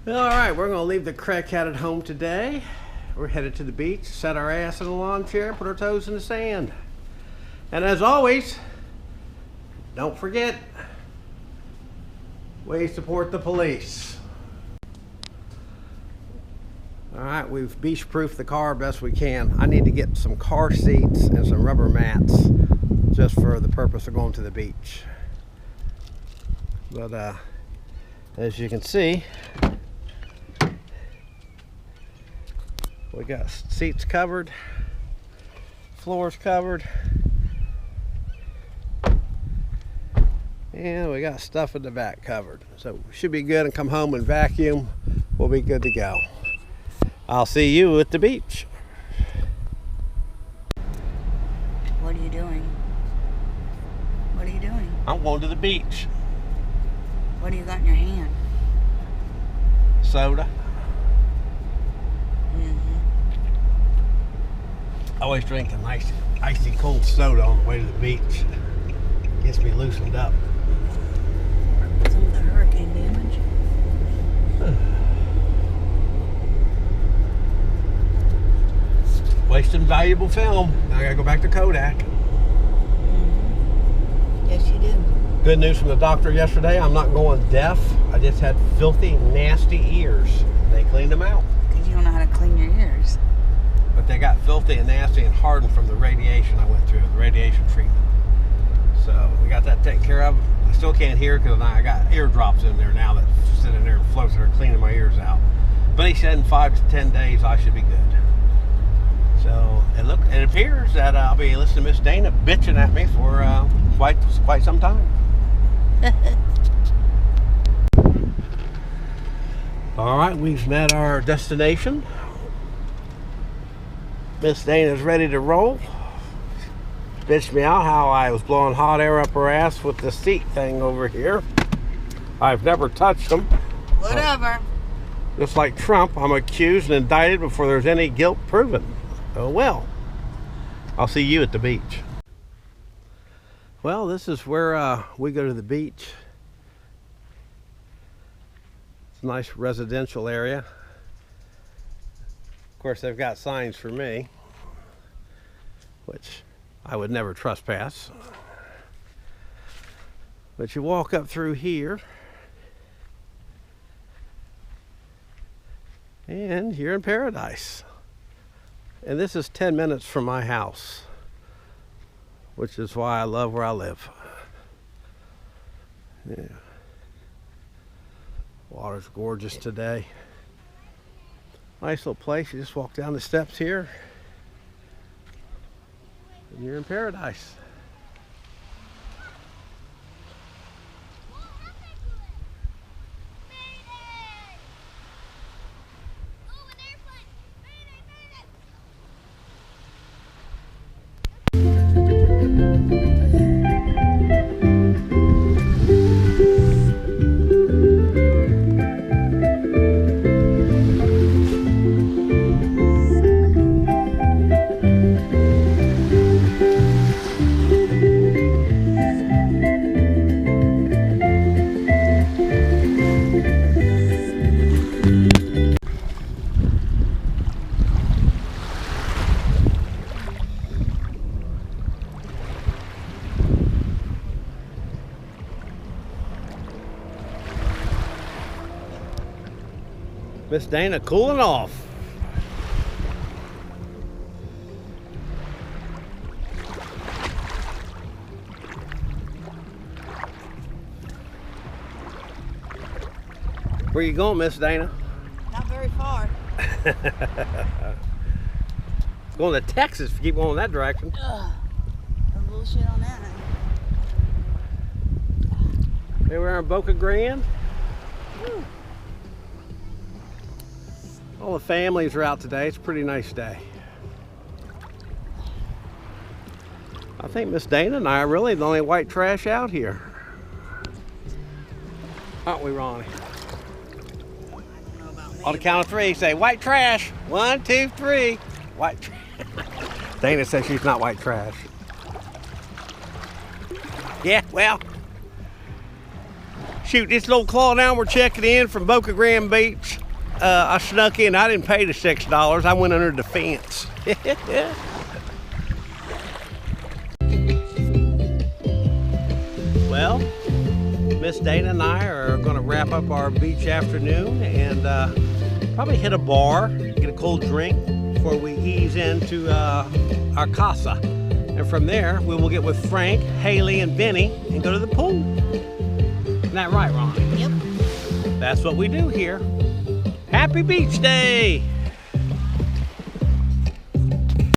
All right, we're gonna leave the Craig cat at home today. We're headed to the beach, set our ass in a lawn chair, put our toes in the sand. And as always, don't forget, we support the police. All right, we've beach-proofed the car best we can. I need to get some car seats and some rubber mats just for the purpose of going to the beach. But as you can see, we got seats covered, floors covered, and we got stuff in the back covered. So we should be good and come home and vacuum. We'll be good to go. I'll see you at the beach. What are you doing? What are you doing? I'm going to the beach. What do you got in your hand? Soda. I always drink a nice icy cold soda on the way to the beach. Gets me loosened up. Some of the hurricane damage. Wasting valuable film. Now I gotta go back to Kodak. Yes, you do. Good news from the doctor yesterday. I'm not going deaf. I just had filthy, nasty ears. They cleaned them out. Because you don't know how to clean your ears. But they got filthy and nasty and hardened from the radiation I went through, the radiation treatment. So we got that taken care of. I still can't hear because I got eardrops in there now that's sitting there and floating there cleaning my ears out. But he said in 5 to 10 days I should be good. So it appears that I'll be listening to Miss Dana bitching at me for quite some time. All right, we've met our destination. Miss Dana's ready to roll. Bitched me out how I was blowing hot air up her ass with the seat thing over here. I've never touched them. Whatever. Just like Trump, I'm accused and indicted before there's any guilt proven. Oh well. I'll see you at the beach. Well, this is where we go to the beach. It's a nice residential area. Of course, they've got signs for me, which I would never trespass. But you walk up through here, and you're in paradise. And this is 10 minutes from my house, which is why I love where I live. Yeah. Water's gorgeous today. Nice little place. You just walk down the steps here and you're in paradise. Miss Dana cooling off. Where you going, Miss Dana? Not very far. Going to Texas if you keep going that direction. Ugh. No bullshit on that. Here we are in Boca Grande. Woo. All the families are out today. It's a pretty nice day. I think Miss Dana and I are really the only white trash out here. Aren't we, Ronnie? On the count of 3, say white trash. 1, 2, 3. White trash. Dana says she's not white trash. Yeah, well, Shoot, this little claw now we're checking in from Boca Grande Beach. I snuck in. I didn't pay the $6. I went under the fence. Well, Miss Dana and I are going to wrap up our beach afternoon and probably hit a bar, get a cold drink before we ease into our casa. And from there, we will get with Frank, Haley, and Benny and go to the pool. Isn't that right, Ronnie? Yep. That's what we do here. Happy Beach Day!